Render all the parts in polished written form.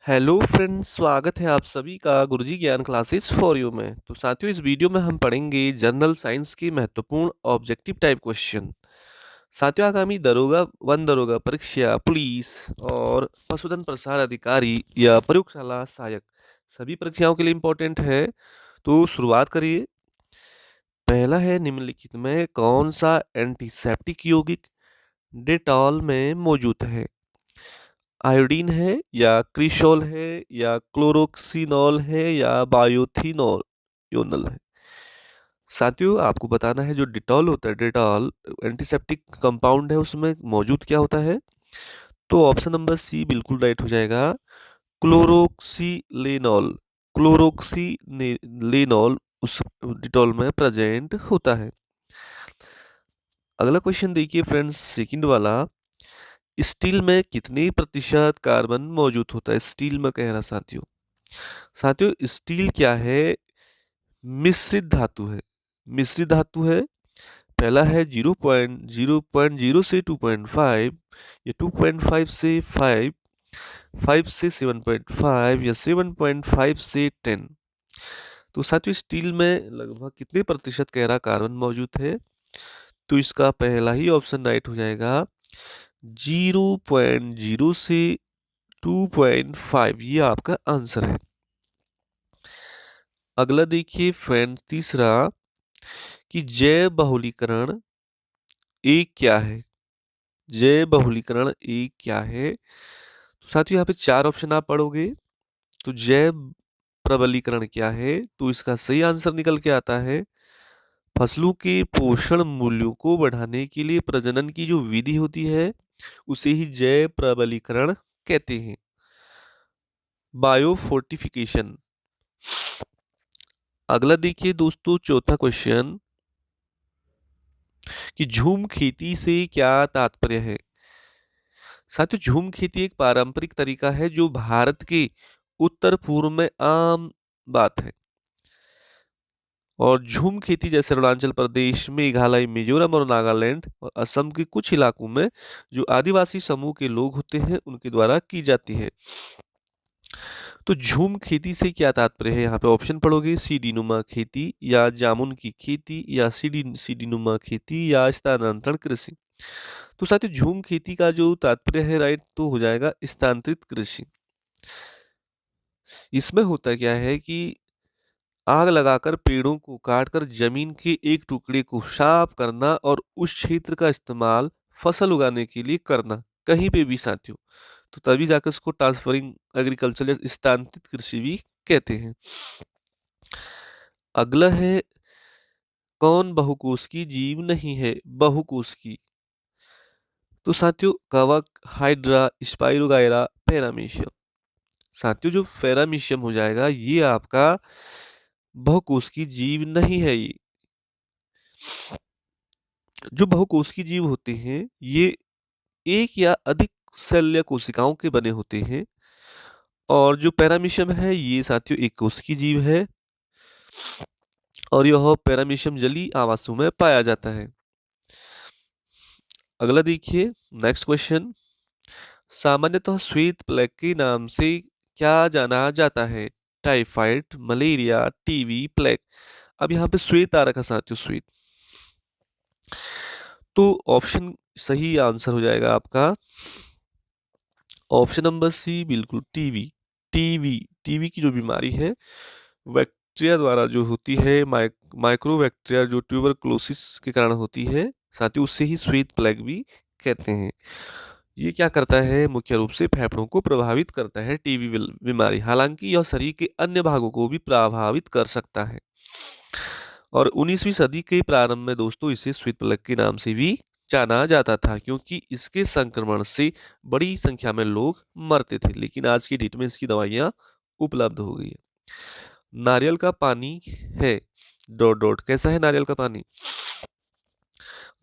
Hello friends, स्वागत है आप सभी का गुरुजी ज्ञान क्लासेस फॉर यू में। तो साथियों, इस वीडियो में हम पढ़ेंगे जनरल साइंस के महत्वपूर्ण ऑब्जेक्टिव टाइप क्वेश्चन। साथियों, आगामी दरोगा, वन दरोगा परीक्षा, पुलिस और पशुधन प्रसार अधिकारी या प्रयोगशाला सहायक सभी परीक्षाओं के लिए इम्पोर्टेंट है। तो शुरुआत करिए। पहला है, निम्नलिखित में कौन सा एंटीसेप्टिक यौगिक डेटॉल में मौजूद है? आयोडीन है या क्रिसोल है या क्लोरोक्सिनॉल है या बायोथिनॉल योनल है? साथियों, आपको बताना है जो डिटॉल होता है, डिटॉल एंटीसेप्टिक कंपाउंड है, उसमें मौजूद क्या होता है? तो ऑप्शन नंबर सी बिल्कुल राइट हो जाएगा, क्लोरोक्सीलेनॉल। क्लोरोक्सीलेनॉल उस डिटॉल में प्रेजेंट होता है। अगला क्वेश्चन देखिए फ्रेंड्स, सेकंड वाला, स्टील में कितने प्रतिशत कार्बन मौजूद होता है? स्टील में कह रहा साथियों। साथियों, स्टील क्या है? मिश्रित धातु है। मिश्रित धातु है। पहला है 0.0 से 2.5 या 2.5 से 5, 5 से 7.5 या 7.5 से 10। तो साथियों, स्टील में लगभग कितने प्रतिशत कह रहा कार्बन मौजूद है? तो इसका पहला ही ऑप्शन राइट हो जाएगा, 0.0 से 2.5, ये आपका आंसर है। अगला देखिए फ्रेंड्स, तीसरा, कि जैव बहुलीकरण एक क्या है? जैव बहुलीकरण एक क्या है? तो साथियों, यहाँ पे चार ऑप्शन आप पढ़ोगे। तो जैव प्रबलीकरण क्या है? तो इसका सही आंसर निकल के आता है, फसलों के पोषण मूल्यों को बढ़ाने के लिए प्रजनन की जो विधि होती है उसे ही जैव प्रबलीकरण कहते हैं। बायोफोर्टिफिकेशन। अगला देखिए दोस्तों, चौथा क्वेश्चन, कि झूम खेती से क्या तात्पर्य है? साथियों, झूम खेती एक पारंपरिक तरीका है जो भारत के उत्तर पूर्व में आम बात है। और झूम खेती जैसे अरुणाचल प्रदेश, मेघालय, मिजोरम और नागालैंड और असम के कुछ इलाकों में जो आदिवासी समूह के लोग होते हैं उनके द्वारा की जाती है। तो झूम खेती से क्या तात्पर्य है? यहाँ पे ऑप्शन पढ़ोगे, सीडी नुमा खेती या जामुन की खेती या सीडी नुमा खेती या स्थानांतरण कृषि। तो साथियों, झूम खेती का जो तात्पर्य है राइट तो हो जाएगा स्थानांतरित कृषि। इसमें होता क्या है कि आग लगाकर पेड़ों को काटकर जमीन के एक टुकड़े को साफ करना और उस क्षेत्र का इस्तेमाल फसल उगाने के लिए करना, कहीं पे भी साथियों। तो तभी जाकर उसको ट्रांसफरिंग एग्रीकल्चर या स्थानांतरित कृषि भी कहते हैं। अगला है, कौन बहुकोश की जीव नहीं है? बहुकोश की। तो साथियों, कवक, हाइड्रा, स्पाइरोगाइरा, पैरामीशियम। साथियों, जो पैरामीशियम हो जाएगा ये आपका बहुकोश की जीव नहीं है। ये जो बहुकोश की जीव होते हैं ये एक या अधिक शल्य कोशिकाओं के बने होते हैं। और जो पैरामीशियम है ये साथियों एक कोश की जीव है और यह पैरामीशियम जलीय आवासों में पाया जाता है। अगला देखिए, नेक्स्ट क्वेश्चन, सामान्यतः श्वेत प्लेग के नाम से क्या जाना जाता है? Typhoid, malaria, TB, plague. अब यहाँ पे श्वेत आ रखा साथियों, श्वेत। तो ऑप्शन सही आंसर हो जाएगा आपका ऑप्शन नंबर सी, बिल्कुल टीबी। टीबी, टीबी की जो बीमारी है बैक्टीरिया द्वारा जो होती है, माइक्रोबैक्टीरिया जो ट्यूबरक्लोसिस के कारण होती है साथियों, उससे ही श्वेत प्लेग भी कहते हैं। ये क्या करता है? मुख्य रूप से फेफड़ों को प्रभावित करता है टीबी बीमारी। हालांकि यह शरीर के अन्य भागों को भी प्रभावित कर सकता है। और 19वीं सदी के प्रारंभ में दोस्तों इसे श्वेत प्लेग के नाम से भी जाना जाता था, क्योंकि इसके संक्रमण से बड़ी संख्या में लोग मरते थे। लेकिन आज की डेट में इसकी दवाइयां उपलब्ध हो गई है। नारियल का पानी है डॉट डॉट, कैसा है नारियल का पानी?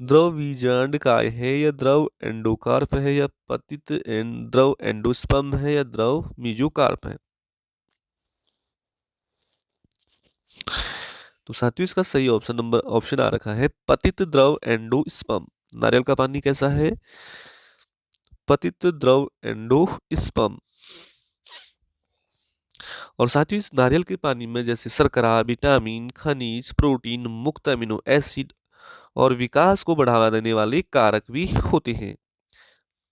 द्रव बीजांडकाय है या द्रव एंडोकार्प है या पतित द्रव एंडोस्पर्म है या द्रव मीजोकार्प है? तो साथियों, इसका सही ऑप्शन आ रखा है पतित द्रव एंडोस्पर्म। नारियल का पानी कैसा है? पतित द्रव एंडोस्पर्म। और साथ ही इस नारियल के पानी में जैसे शर्करा, विटामिन, खनिज, प्रोटीन, मुक्त अमीनो एसिड और विकास को बढ़ावा देने वाले कारक भी होते हैं।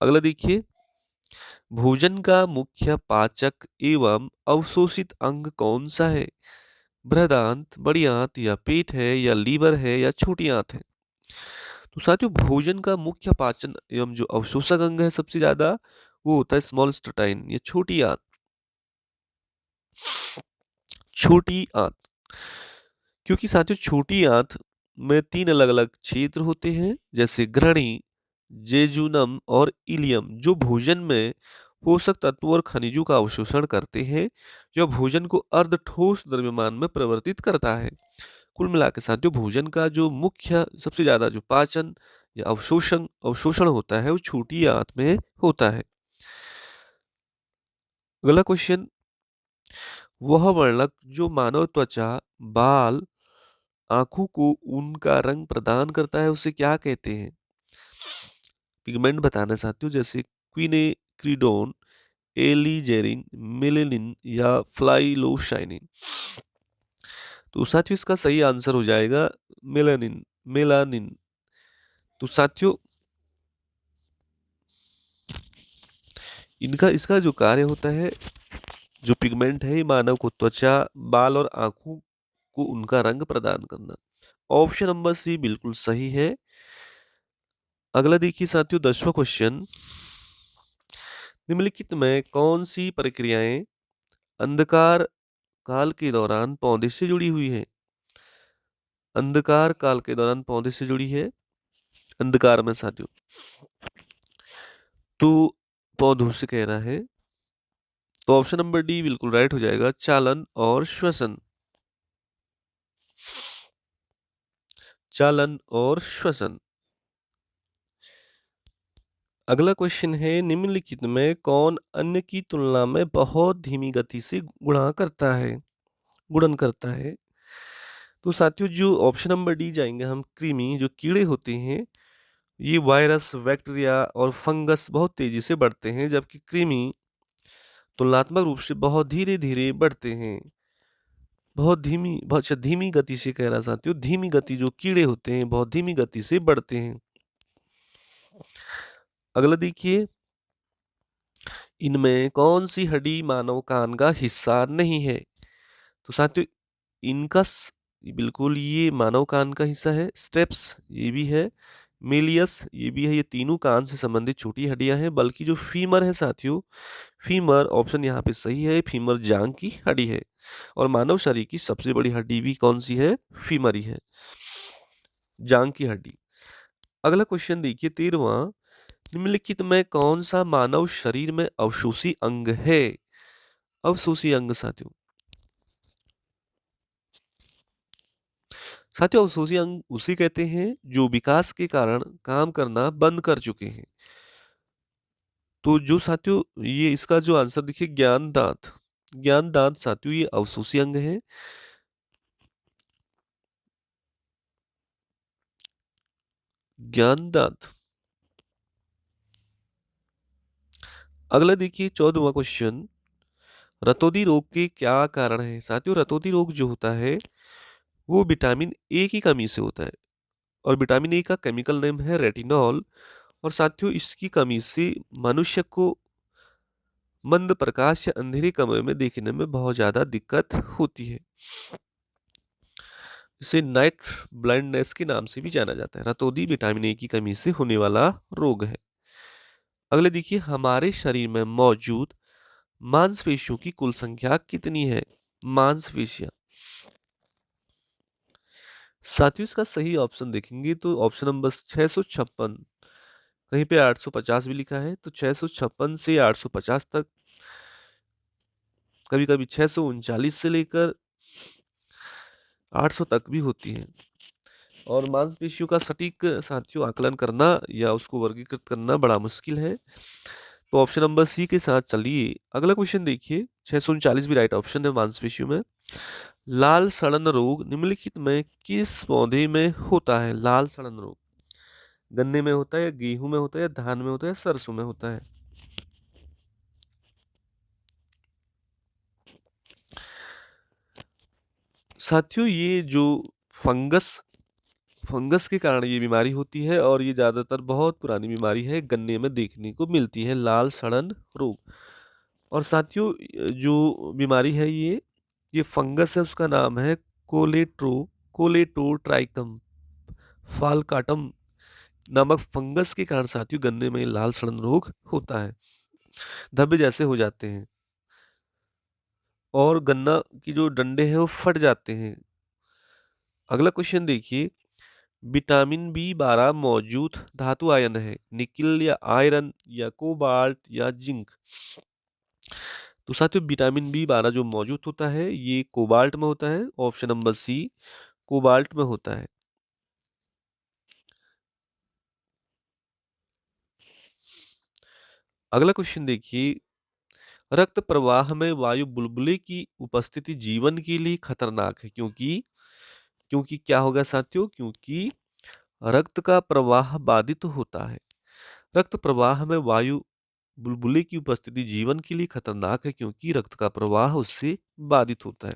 अगला देखिए, भोजन का मुख्य पाचक एवं अवशोषित अंग कौन सा है? बृहदांत, बड़ी आंत या पेट है या लीवर है या छोटी आंत है? तो साथियों, भोजन का मुख्य पाचन एवं जो अवशोषक अंग है सबसे ज्यादा, वो होता है स्मॉल इंटेस्टाइन, ये छोटी आंत। छोटी आंत, क्योंकि साथियों छोटी आंत में 3 अलग-अलग क्षेत्र होते हैं, जैसे ग्रहणी, जेजुनम और इलियम, जो भोजन में पोषक तत्वों और खनिजों का अवशोषण करते हैं, जो भोजन को अर्ध ठोस द्रव्यमान में परिवर्तित करता है। कुल मिला के साथियों, भोजन का जो मुख्य सबसे ज्यादा जो पाचन या अवशोषण अवशोषण होता है, वो छोटी आंत में होता है। अगला क्वेश्चन, वह वर्णक जो मानव त्वचा, बाल, आंखों को उनका रंग प्रदान करता है, उसे क्या कहते हैं? पिगमेंट बताना चाहती हूँ, जैसे क्विनेक्रिडोन, एलिजेरिन, मेलेनिन या फ्लाइलोसाइनिन। तो साथियों, इसका सही आंसर हो जाएगा मेलानिन, मेलानिन। तो साथियों, इनका इसका जो कार्य होता है, जो पिगमेंट है, ये मानव को त्वचा, बाल और आंखों को उनका रंग प्रदान करना। ऑप्शन नंबर सी बिल्कुल सही है। अगला देखिए साथियों, 10वां क्वेश्चन, निम्नलिखित में कौन सी प्रक्रियाएं अंधकार काल के दौरान पौधे से जुड़ी हुई है? अंधकार काल के दौरान पौधे से जुड़ी है, अंधकार में साथियों, तो पौधों से कह रहा है, तो ऑप्शन नंबर डी बिल्कुल राइट हो जाएगा, चालन और श्वसन। चालन और श्वसन। अगला क्वेश्चन है, निम्नलिखित में कौन अन्य की तुलना में बहुत धीमी गति से गुणन करता है? तो साथियों, जो ऑप्शन नंबर डी जाएंगे हम, कृमि, जो कीड़े होते हैं, ये वायरस, बैक्टीरिया और फंगस बहुत तेजी से बढ़ते हैं, जबकि कृमि तुलनात्मक रूप से बहुत धीरे धीरे बढ़ते हैं। बहुत अच्छा, धीमी गति से कह रहा साथियों, धीमी गति, जो कीड़े होते हैं बहुत धीमी गति से बढ़ते हैं। अगला देखिए, इनमें कौन सी हड्डी मानव कान का हिस्सा नहीं है? तो साथियों, इनका बिल्कुल ये मानव कान का हिस्सा है। स्टेप्स, ये भी है। मेलियस, ये भी है। ये तीनों कान से संबंधित छोटी हड्डियां हैं, बल्कि जो फीमर है साथियों, फीमर ऑप्शन यहाँ पे सही है, फीमर जांग की हड्डी है। और मानव शरीर की सबसे बड़ी हड्डी भी कौन सी है? फीमर ही है, जांग की हड्डी। अगला क्वेश्चन देखिए, 13वां, निम्नलिखित में कौन सा मानव शरीर में अवशोषी अंग है? अवशोषी अंग साथियों, अवशोषी अंग उसे कहते हैं जो विकास के कारण काम करना बंद कर चुके हैं। तो जो साथियों, ये इसका जो आंसर देखिए, ज्ञान दांत। ज्ञान दांत साथियों, ये अवशोषी अंग है। ज्ञान दांत। अगला देखिए, 14वां क्वेश्चन, रतौंधी रोग के क्या कारण है? साथियों, रतौंधी रोग जो होता है, वो विटामिन ए की कमी से होता है, और विटामिन ए का केमिकल नेम है रेटिनॉल। और साथियों, इसकी कमी से मनुष्य को मंद प्रकाश या अंधेरे कमरे में देखने में बहुत ज्यादा दिक्कत होती है। इसे नाइट ब्लाइंडनेस के नाम से भी जाना जाता है। रतौंधी विटामिन ए की कमी से होने वाला रोग है। अगले देखिए, हमारे शरीर में मौजूद मांसपेशियों की कुल संख्या कितनी है? मांसपेशियां साथियों, इसका सही ऑप्शन देखेंगे तो ऑप्शन नंबर 656, कहीं पे 850 भी लिखा है, तो 656 से 850 तक, कभी कभी 639 से लेकर 800 तक भी होती है। और मांसपेशियों का सटीक साथियों आकलन करना या उसको वर्गीकृत करना बड़ा मुश्किल है। तो ऑप्शन नंबर सी के साथ चलिए। अगला क्वेश्चन देखिए, 639 भी राइट ऑप्शन है मांसपेशियों में। लाल सड़न रोग निम्नलिखित में किस पौधे में होता है? लाल सड़न रोग गन्ने में होता है, या गेहूं में होता है, या धान में होता है, या सरसों में होता है? साथियों ये जो फंगस फंगस के कारण ये बीमारी होती है और ये ज़्यादातर बहुत पुरानी बीमारी है, गन्ने में देखने को मिलती है, लाल सड़न रोग। और साथियों जो बीमारी है ये फंगस है, उसका नाम है कोलेटोट्राइकम फालकाटम नामक फंगस के कारण साथियों गन्ने में लाल सड़न रोग होता है, धब्बे जैसे हो जाते हैं और गन्ना की जो डंडे हैं वो फट जाते हैं। अगला क्वेश्चन देखिए, विटामिन बी 12 मौजूद धातु आयन है, निकिल या आयरन या कोबाल्ट या जिंक। तो साथियों विटामिन बी 12 जो मौजूद होता है ये कोबाल्ट में होता है, ऑप्शन नंबर सी कोबाल्ट में होता है। अगला क्वेश्चन देखिए, रक्त प्रवाह में वायु बुलबुले की उपस्थिति जीवन के लिए खतरनाक है, क्योंकि क्योंकि क्या होगा साथियों, क्योंकि रक्त का प्रवाह बाधित होता है। रक्त प्रवाह में वायु बुलबुले की उपस्थिति जीवन के लिए खतरनाक है, क्योंकि रक्त का प्रवाह उससे बाधित होता है।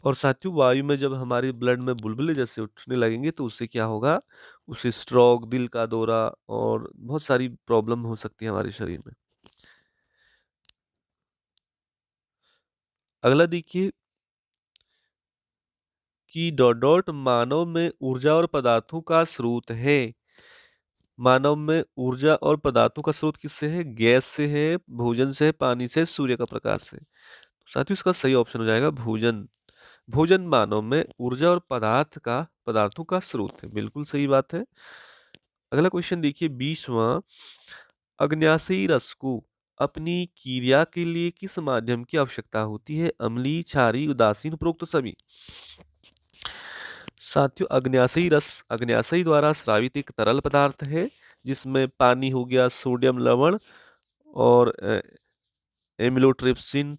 और साथियों वायु में जब हमारे ब्लड में बुलबुले जैसे उठने लगेंगे तो उससे क्या होगा, उससे स्ट्रोक, दिल का दौरा और बहुत सारी प्रॉब्लम हो सकती है हमारे शरीर में। अगला देखिए कि डॉट डॉट मानव में ऊर्जा और पदार्थों का स्रोत है। मानव में ऊर्जा और पदार्थों का स्रोत किससे है, गैस से है, भोजन से है, पानी से, सूर्य का प्रकाश से। साथियों इसका सही ऑप्शन हो जाएगा भोजन। भोजन मानव में ऊर्जा और पदार्थों का स्रोत है, बिल्कुल सही बात है। अगला क्वेश्चन देखिए 20वां, अग्न्याशयी रस को अपनी क्रिया के लिए किस माध्यम की आवश्यकता होती है, अम्लीय, क्षारीय, उदासीन, उपरोक्त सभी। साथियों अग्न्याशयी द्वारा स्रावित एक तरल पदार्थ है, जिसमें पानी हो गया, सोडियम लवण और एमिलोट्रिप्सिन,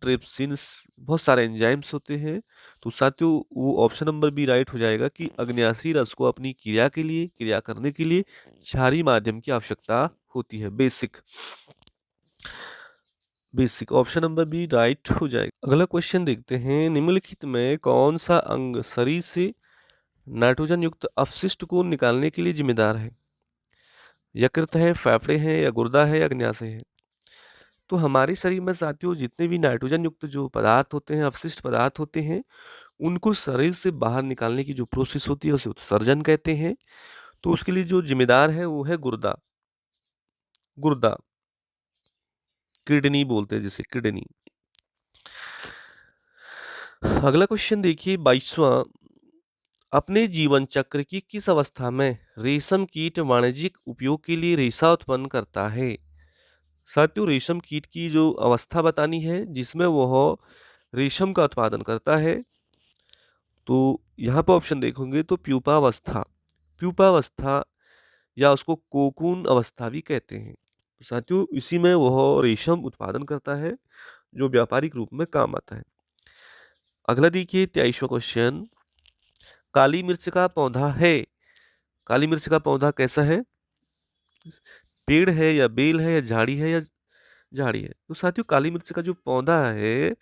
बहुत सारे एंजाइम्स होते हैं। तो साथियों वो ऑप्शन नंबर बी राइट हो जाएगा कि अग्न्याशी रस को अपनी क्रिया करने के लिए क्षारीय माध्यम की आवश्यकता होती है। Basic option number B right हो जाएगा। अगला क्वेश्चन देखते हैं, निम्नलिखित में कौन सा अंग शरीर से नाइट्रोजन युक्त अपशिष्ट को निकालने के लिए जिम्मेदार है, यकृत है, फेफड़े हैं या गुर्दा है या अग्न्याशय है। तो हमारे शरीर में साथियों जितने भी नाइट्रोजन युक्त जो पदार्थ होते हैं, अपशिष्ट पदार्थ होते हैं, उनको शरीर से बाहर निकालने की जो प्रोसेस होती है उसे उत्सर्जन कहते हैं। तो उसके लिए जो जिम्मेदार है वो है गुर्दा। गुर्दा, किडनी बोलते हैं जिसे, किडनी। अगला क्वेश्चन देखिए 22वां, अपने जीवन चक्र की किस अवस्था में रेशम कीट वाणिज्यिक उपयोग के लिए रेशा उत्पन्न करता है। साथियों रेशम कीट की जो अवस्था बतानी है जिसमें वह रेशम का उत्पादन करता है। तो यहाँ पर ऑप्शन देखोगे तो प्यूपावस्था, प्यूपावस्था या उसको कोकून अवस्था भी कहते हैं। तो साथियों इसी में वह रेशम उत्पादन करता है जो व्यापारिक रूप में काम आता है। अगला देखिए 23वां क्वेश्चन, काली मिर्च का पौधा है, काली मिर्च का पौधा कैसा है, पेड़ है या बेल है या झाड़ी है या झाड़ी है। तो साथियों काली मिर्च का जो पौधा है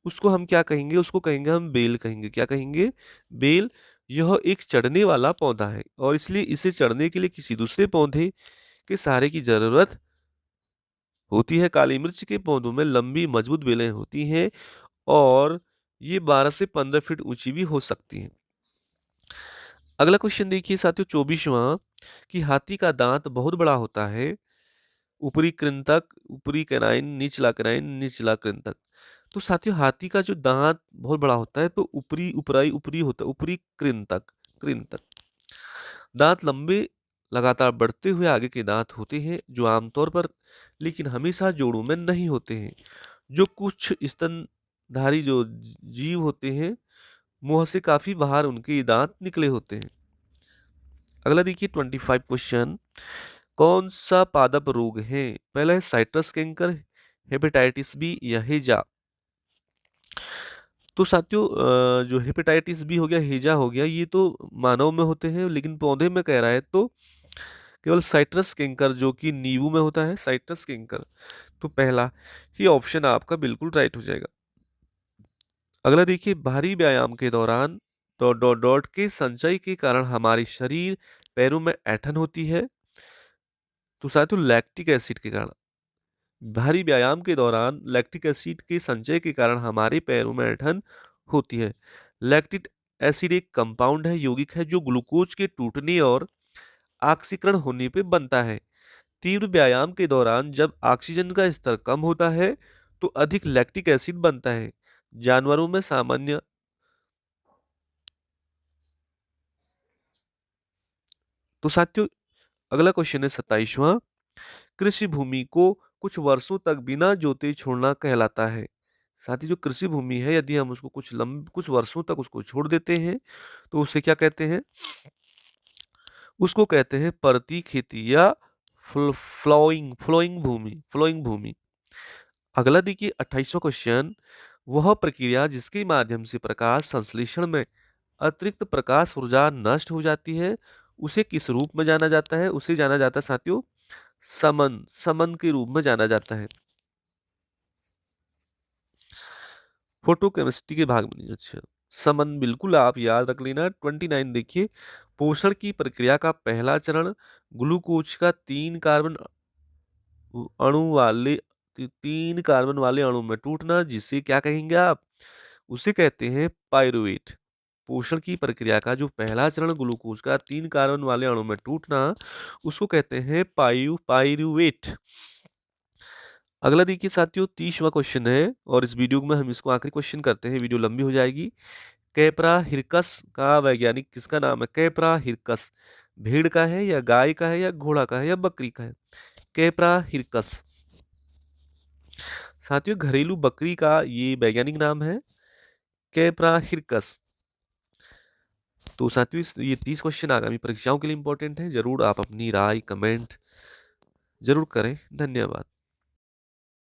उसको हम क्या कहेंगे, उसको कहेंगे हम बेल कहेंगे। क्या कहेंगे, बेल। यह एक चढ़ने वाला पौधा है और इसलिए इसे चढ़ने के लिए किसी दूसरे पौधे के सहारे की जरूरत होती है। काली मिर्च के पौधों में लंबी मजबूत बेलें होती हैं और ये 12 से 15 फीट ऊंची भी हो सकती हैं। अगला क्वेश्चन देखिए साथियों 24वां, कि हाथी का दांत बहुत बड़ा होता है, ऊपरी कृंतक, ऊपरी कैनाइन, निचला कैनाइन, निचला कृंतक। तो साथियों हाथी का जो दांत बहुत बड़ा होता है तो ऊपरी होता है, ऊपरी कृंतक, कृंतक। दांत लंबे लगातार बढ़ते हुए आगे के दांत होते हैं जो आमतौर पर लेकिन हमेशा जोड़ों में नहीं होते हैं। जो कुछ स्तनधारी जो जीव होते हैं मुंह से काफी बाहर उनके दांत निकले होते हैं। अगला देखिए 25 क्वेश्चन, कौन सा पादप रोग है, पहला है साइट्रस कैंकर, हेपेटाइटिस बी या हेजा। तो साथियों जो हेपेटाइटिस बी हो गया, हेजा हो गया, ये तो मानव में होते हैं लेकिन पौधे में कह रहा है तो केवल साइट्रस कैंकर जो कि नींबू में होता है, साइट्रस कैंकर। तो पहला ही ऑप्शन आपका बिल्कुल राइट हो जाएगा। अगला देखिए, भारी व्यायाम के दौरान डॉट डॉट डॉट के संचय के कारण हमारे शरीर पैरों में ऐंठन होती है। तो साथियों लैक्टिक एसिड के कारण, भारी व्यायाम के दौरान लैक्टिक एसिड के संचय के कारण हमारे पैरों में ऐंठन होती है। लैक्टिक एसिड एक कंपाउंड है, यौगिक है, जो ग्लूकोज के टूटने और ऑक्सीकरण होने पे बनता है। तीव्र व्यायाम के दौरान जब ऑक्सीजन का स्तर कम होता है तो अधिक लैक्टिक एसिड बनता है। जानवरों में सामान्य। तो साथियों अगला क्वेश्चन है 27वां, कृषि भूमि को कुछ वर्षों तक बिना जोते छोड़ना कहलाता है। साथ ही जो कृषि भूमि है यदि हम उसको कुछ वर्षों तक उसको छोड़ देते हैं तो उसे क्या कहते हैं? उसको कहते हैं परती खेती या फ्लोइंग भूमि। अगला देखिए 28वां क्वेश्चन, वह प्रक्रिया जिसके माध्यम से प्रकाश संश्लेषण में अतिरिक्त प्रकाश ऊर्जा नष्ट हो जाती है उसे किस रूप में जाना जाता है? उसे जाना जाता है साथियों समन, समन के रूप में जाना जाता है। फोटोकेमिस्ट्री के भाग में। अच्छा, समन बिल्कुल आप याद रख लेना। 29 देखिए, पोषण की प्रक्रिया का पहला चरण ग्लूकोज का अणु वाले 3 कार्बन वाले अणु में टूटना, जिसे क्या कहेंगे आप? उसे कहते हैं पायरुवेट। पोषण की प्रक्रिया का जो पहला चरण ग्लूकोज का 3 कार्बन वाले अणु में टूटना, उसको कहते हैं पायरुवेट। अगला देखिए साथियों 30वां क्वेश्चन है और इस वीडियो में हम इसको आखिरी क्वेश्चन करते हैं, वीडियो लंबी हो जाएगी। कैप्रा हिरकस का वैज्ञानिक किसका नाम है? कैप्रा हिरकस भेड़ का है या गाय का है या घोड़ा का है या बकरी का है? कैप्रा हिरकस साथियों घरेलू बकरी का ये वैज्ञानिक नाम है, कैप्रा हिरकस। तो साथियों ये 30 क्वेश्चन आगामी परीक्षाओं के लिए इंपॉर्टेंट है, जरूर आप अपनी राय कमेंट जरूर करें। धन्यवाद।